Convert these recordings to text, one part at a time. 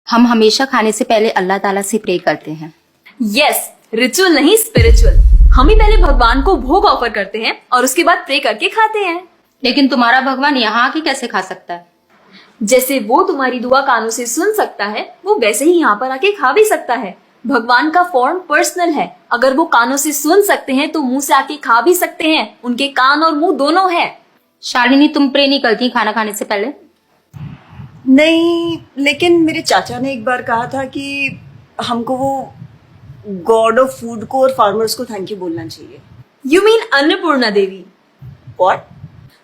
हम हमेशा खाने से पहले अल्लाह ताला से प्रे करते हैं। यस, रिचुअल नहीं स्पिरिचुअल। हम ही पहले भगवान को भोग ऑफर करते हैं और उसके बाद प्रे करके खाते हैं। लेकिन तुम्हारा भगवान यहाँ आके कैसे खा सकता है? जैसे वो तुम्हारी दुआ कानों से सुन सकता है, वो वैसे ही यहाँ पर आके खा भी सकता है। भगवान का फॉर्म पर्सनल है। अगर वो कानों से सुन सकते हैं तो मुंह से आके खा भी सकते हैं। उनके कान और मुंह दोनों है। शालिनी, तुम प्रे नहीं करती खाना खाने से पहले? नहीं, लेकिन मेरे चाचा ने एक बार कहा था कि हमको वो गॉड ऑफ फूड को और फार्मर्स को थैंक यू बोलना चाहिए। You mean Annapurna Devi? What?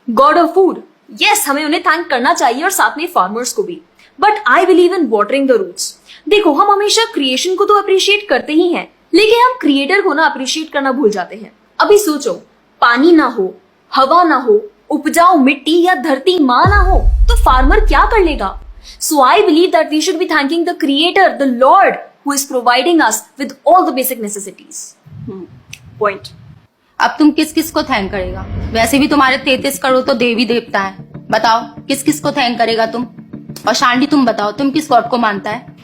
God of food. Yes, हमें उन्हें थैंक करना चाहिए और साथ में फार्मर्स को भी। But I believe in watering the roots. देखो, हम हमेशा क्रिएशन को तो अप्रिशिएट करते ही हैं, लेकिन हम क्रिएटर को ना अप्रिशिएट करना भूल जाते हैं। अभी सोचो, पानी ना हो, हवा ना हो, उपजाऊ मिट्टी या धरती माँ ना हो तो फार्मर क्या कर लेगा? So I believe that we should be thanking the creator, the Lord who is providing us with all the basic necessities. Point. अब तुम किस किस को थैंक करेगा? वैसे भी तुम्हारे 33 करोड़ तो देवी देवता है। बताओ किस किस को थैंक करेगा तुम? और शांति, तुम बताओ तुम किस गॉड को मानता है?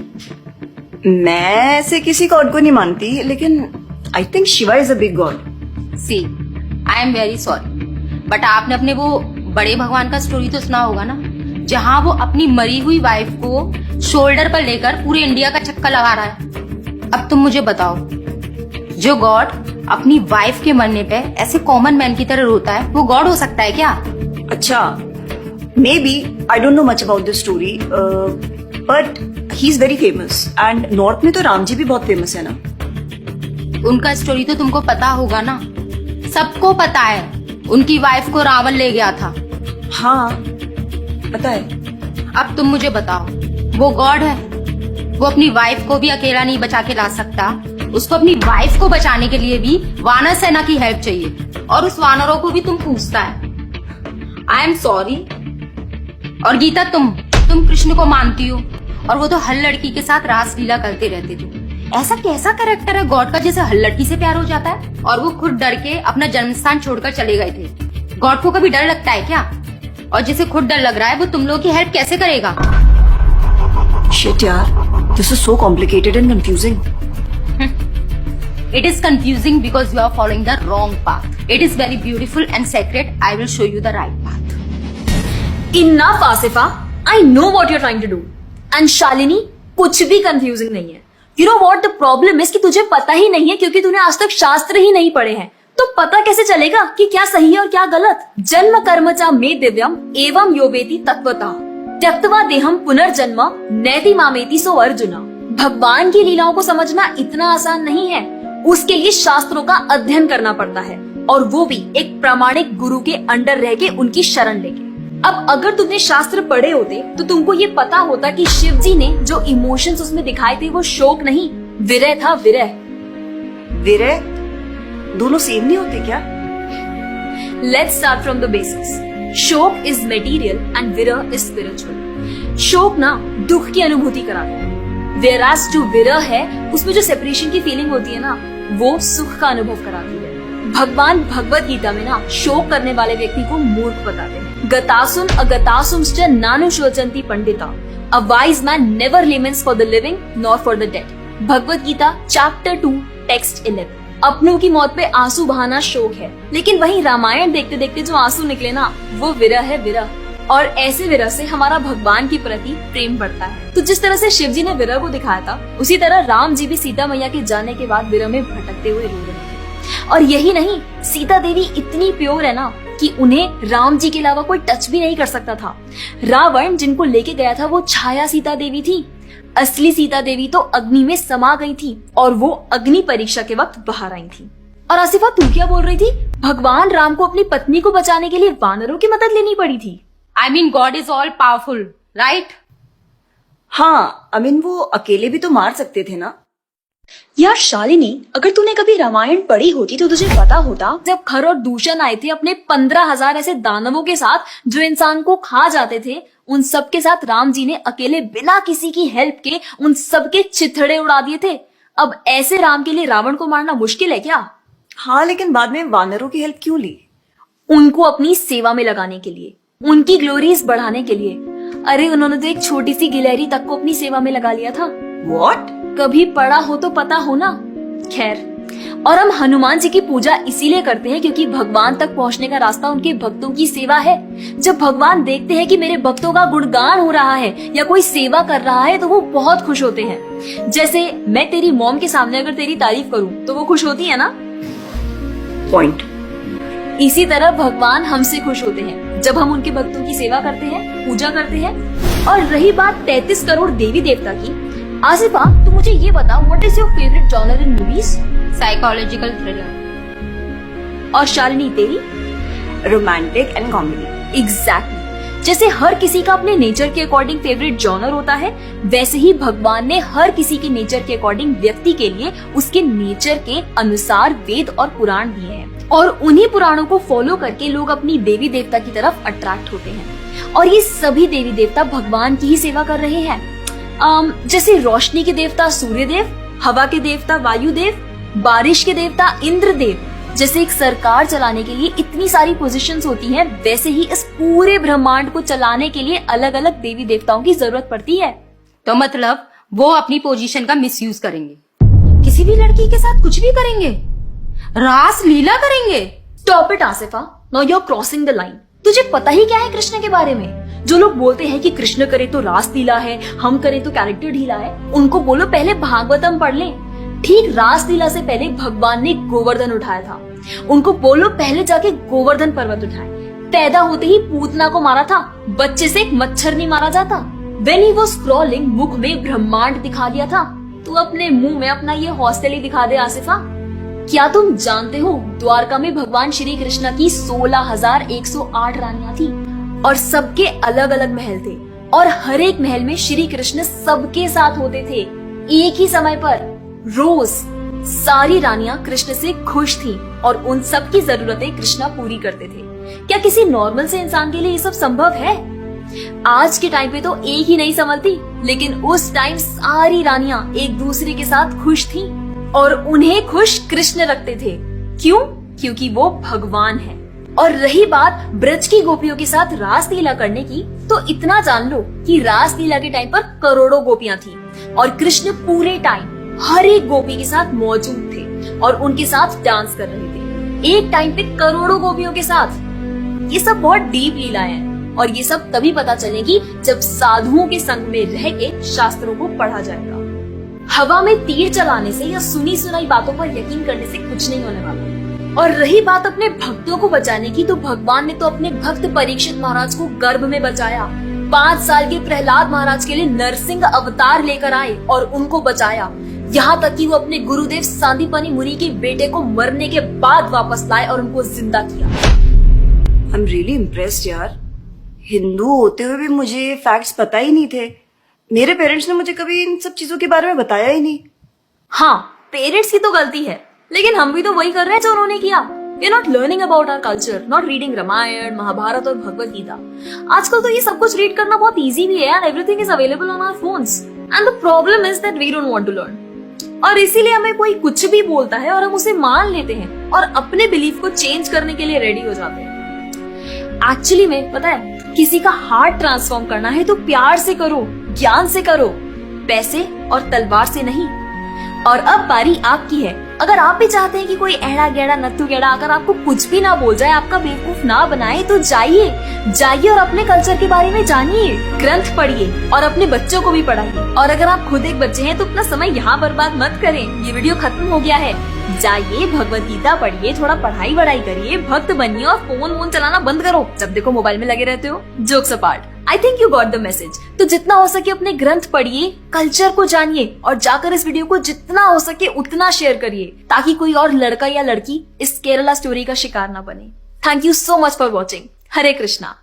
मैं ऐसे किसी गॉड को नहीं मानती, लेकिन I think Shiva is a big god. See, I am very sorry, but आपने अपने वो बड़े भगवान का स्टोरी तो सुना होगा ना, जहाँ वो अपनी मरी हुई वाइफ को शोल्डर पर लेकर पूरे इंडिया का चक्कर लगा रहा है। अब तुम मुझे बताओ, जो गॉड अपनी वाइफ के मरने पे ऐसे कॉमन मैन की तरह रोता है, वो गॉड हो सकता है क्या? अच्छा, maybe I don't know much about this story, but he is very famous and north में तो राम जी भी बहुत फेमस है ना। उनका स्टोरी तो तुमको पता होगा ना, सबको पता है। उनकी वाइफ को रावण ले गया था। हाँ पता है। अब तुम मुझे बताओ, वो गॉड है? वो अपनी वाइफ को भी अकेला नहीं बचा के ला सकता। उसको अपनी वाइफ को बचाने के लिए भी वानर सेना की हेल्प चाहिए, और उस वानरों को भी तुम पूछता है। I am sorry. और गीता, तुम कृष्ण को मानती हो, और वो तो हर लड़की के साथ रासलीला करते रहते थे। ऐसा कैसा कैरेक्टर है गॉड का जिसे हर लड़की से प्यार हो जाता है? और वो खुद डर के अपना जन्मस्थान छोड़कर चले गए थे। गॉड को कभी डर लगता है क्या? और जिसे खुद डर लग रहा है वो तुम लोगों की हेल्प कैसे करेगा? शिट यार, this is so complicated and confusing. It is confusing because you are following the wrong path. It is very beautiful and sacred. I will show you the right path. Enough, Asifa. I know what you're trying to do. And Shalini, कुछ भी confusing नहीं है। You know what the problem is कि तुझे पता ही नहीं है, क्योंकि तूने आज तक शास्त्र ही नहीं पढ़े हैं। तो पता कैसे चलेगा कि क्या सही है और क्या गलत? जन्म कर्म चा मे दिव्यम एवं योवेति तत्वतः त्यक्त्वा देहम पुनर्जन्म नैति मामेति सो अर्जुना। भगवान की लीलाओं को समझना इतना आसान नहीं है। उसके लिए शास्त्रों का अध्ययन करना पड़ता है, और वो भी एक प्रामाणिक गुरु के अंडर रह के उनकी शरण लेके। अब अगर तुमने शास्त्र पढ़े होते तो तुमको ये पता होता कि शिव जी ने जो इमोशंस उसमें दिखाए थे वो शोक नहीं, विरह था। विरह विरह दोनों सेम नहीं होते क्या? Let's start from the basics. शोक इज मेटीरियल एंड विरह इज स्पिरिचुअल। शोक ना दुख की अनुभूति कराता है, वेरास जो विरह है उसमें जो सेपरेशन की फीलिंग होती है ना, वो सुख का अनुभव कराती है। भगवान भगवत गीता में ना शोक करने वाले व्यक्ति को मूर्ख बताते हैं। गतासुम अगतासुमश्च नानुशोचन्ति Pandita. A wise man never laments for the living nor for the dead. Bhagavad Gita chapter 2 text 11। अपनों की मौत पे आंसू बहाना शोक है, लेकिन वहीं रामायण देखते देखते जो आंसू निकले ना, वो विरह है, विरह। और ऐसे विरह से हमारा भगवान के प्रति प्रेम बढ़ता है। तो जिस तरह से शिव जी ने विरह को दिखाया था, उसी तरह राम जी भी सीता मैया के जाने के बाद विरह में भटकते हुए रो रहे थे। और यही नहीं, सीता देवी इतनी प्योर है ना कि उन्हें राम जी के अलावा कोई टच भी नहीं कर सकता था। रावण जिनको लेके गया था वो छाया सीता देवी थी। असली सीता देवी तो अग्नि में समा गई थी, और वो अग्नि परीक्षा के वक्त बाहर आई थी। और आसिफा, तू क्या बोल रही थी? भगवान राम को अपनी पत्नी को बचाने के लिए वानरों की मदद लेनी पड़ी थी। I mean, God is all powerful, right? हाँ, I mean, वो अकेले भी तो मार सकते थे ना। यार शालिनी, अगर तूने कभी रामायण पढ़ी होती तो तुझे पता होता, जब खर और दूषण आए थे अपने 15,000 ऐसे दानवों के साथ जो इंसान को खा जाते थे, उन सब के साथ राम जी ने अकेले बिना किसी की हेल्प के उन सबके चिथड़े उड़ा दिए थे। अब ऐसे राम के लिए रावण को मारना मुश्किल है क्या? हाँ, लेकिन बाद में वानरों की हेल्प क्यों ली? उनको अपनी सेवा में लगाने के लिए, उनकी ग्लोरीज बढ़ाने के लिए। अरे उन्होंने तो एक छोटी सी गिलहरी तक को अपनी सेवा में लगा लिया था। What? कभी पढ़ा हो तो पता हो ना। खैर, और हम हनुमान जी की पूजा इसीलिए करते हैं क्योंकि भगवान तक पहुंचने का रास्ता उनके भक्तों की सेवा है। जब भगवान देखते हैं कि मेरे भक्तों का गुणगान हो रहा है या कोई सेवा कर रहा है तो वो बहुत खुश होते हैं। जैसे मैं तेरी मॉम के सामने अगर तेरी तारीफ करूं तो वो खुश होती है ना। Point. इसी तरह भगवान हमसे खुश होते हैं जब हम उनके भक्तों की सेवा करते हैं, पूजा करते हैं। और रही बात 33 करोड़ देवी देवता की, आसिफा तू मुझे ये बता, what is your favourite genre in movies? Psychological thriller. और शालिनी तेरी? Romantic and comedy. एग्जैक्टली। जैसे हर किसी का अपने नेचर के अकॉर्डिंग फेवरेट जॉनर होता है, वैसे ही भगवान ने हर किसी के नेचर के अकॉर्डिंग व्यक्ति के लिए उसके नेचर के अनुसार वेद और पुराण दिए हैं। और उन्हीं पुराणों को फॉलो करके लोग अपनी देवी देवता की तरफ अट्रैक्ट होते हैं। और ये सभी देवी देवता भगवान की ही सेवा कर रहे हैं। जैसे रोशनी के देवता सूर्यदेव, हवा के देवता वायुदेव, बारिश के देवता इंद्रदेव। जैसे एक सरकार चलाने के लिए इतनी सारी पोजीशंस होती हैं, वैसे ही इस पूरे ब्रह्मांड को चलाने के लिए अलग अलग देवी देवताओं की जरूरत पड़ती है। तो मतलब वो अपनी पोजीशन का मिसयूज करेंगे, किसी भी लड़की के साथ कुछ भी करेंगे, रास लीला करेंगे। Stop it Asifa, now you are crossing the line. तुझे पता ही क्या है कृष्ण के बारे में? जो लोग बोलते हैं कि कृष्ण करे तो रास लीला है, हम करे तो कैरेक्टर ढीला है, उनको बोलो पहले भागवतम पढ़ लें। ठीक रास लीला से पहले भगवान ने गोवर्धन उठाया था। उनको बोलो पहले जाके गोवर्धन पर्वत उठाए। पैदा होते ही पूतना को मारा था, बच्चे से एक मच्छर नहीं मारा जाता। When he was crawling, मुख में ब्रह्मांड दिखा दिया था। तू अपने मुंह में अपना ये हॉस्टल ही दिखा दे आसिफा। क्या तुम जानते हो द्वारका में भगवान श्री कृष्ण की 16,108 रानियां थी और सबके अलग अलग महल थे और हर एक महल में श्री कृष्ण सबके साथ होते थे एक ही समय पर। रोज सारी रानियां कृष्ण से खुश थीं और उन सब की जरूरतें कृष्णा पूरी करते थे। क्या किसी नॉर्मल से इंसान के लिए ये सब संभव है? आज के टाइम पे तो एक ही नहीं संभलती, लेकिन उस टाइम सारी रानियां एक दूसरे के साथ खुश थीं और उन्हें खुश कृष्ण रखते थे। क्यों? क्योंकि वो भगवान है। और रही बात ब्रज की गोपियों के साथ रास लीला करने की, तो इतना जान लो कि रास लीला के टाइम पर करोड़ों गोपियां थी और कृष्ण पूरे टाइम हर एक गोपी के साथ मौजूद थे और उनके साथ डांस कर रहे थे एक टाइम पे करोड़ों गोपियों के साथ। ये सब बहुत डीप लीलाएं हैं और ये सब तभी पता चलेगी जब साधुओं के संग में रह के शास्त्रों को पढ़ा जाएगा। हवा में तीर चलाने से या सुनी सुनाई बातों पर यकीन करने से कुछ नहीं होने वाला। और रही बात अपने भक्तों को बचाने की, तो भगवान ने तो अपने भक्त परीक्षित महाराज को गर्भ में बचाया। 5 साल के प्रहलाद महाराज के लिए नरसिंह अवतार लेकर आए और उनको बचाया। यहाँ तक कि वो अपने गुरुदेव सांदीपनी मुनि के बेटे को मरने के बाद वापस लाए और उनको जिंदा किया। I'm really impressed यार। हिंदू होते हुए भी मुझे फैक्ट्स पता ही नहीं थे। मेरे पेरेंट्स ने मुझे कभी इन सब चीजों के बारे में बताया ही नहीं। हाँ, पेरेंट्स की तो गलती है, लेकिन हम भी तो वही कर रहे हैं जो उन्होंने किया। We're not learning about our culture, not reading Ramayan, Mahabharat और भगवत गीता। आजकल तो ये सब कुछ रीड करना बहुत इजी भी है and everything is available on our phones. And the problem is that we don't want to learn. और इसीलिए हमें कोई कुछ भी बोलता है और हम उसे मान लेते हैं और अपने बिलीफ को चेंज करने के लिए रेडी हो जाते हैं। एक्चुअली में पता है, किसी का हार्ट ट्रांसफॉर्म करना है तो प्यार से करो, ज्ञान से करो, पैसे और तलवार से नहीं। और अब बारी आपकी है। अगर आप भी चाहते हैं कि कोई एड़ा गेड़ा नत्थु गेड़ा अगर आपको कुछ भी ना बोल जाए, आपका बेवकूफ ना बनाए, तो जाइए और अपने कल्चर के बारे में जानिए, ग्रंथ पढ़िए और अपने बच्चों को भी पढ़ाइए। और अगर आप खुद एक बच्चे हैं तो अपना समय यहाँ बर्बाद मत करें। ये वीडियो खत्म हो गया है, जाइए भगवत गीता पढ़िए, थोड़ा पढ़ाई वढ़ाई करिए, भक्त बनिए और फोन चलाना बंद करो। जब देखो मोबाइल में लगे रहते हो। Jokes apart, I think you got the message. तो जितना हो सके अपने ग्रंथ पढ़िए, कल्चर को जानिए और जाकर इस वीडियो को जितना हो सके उतना शेयर करिए, ताकि कोई और लड़का या लड़की इस केरला स्टोरी का शिकार ना बने। Thank you so much for watching. Hare Krishna.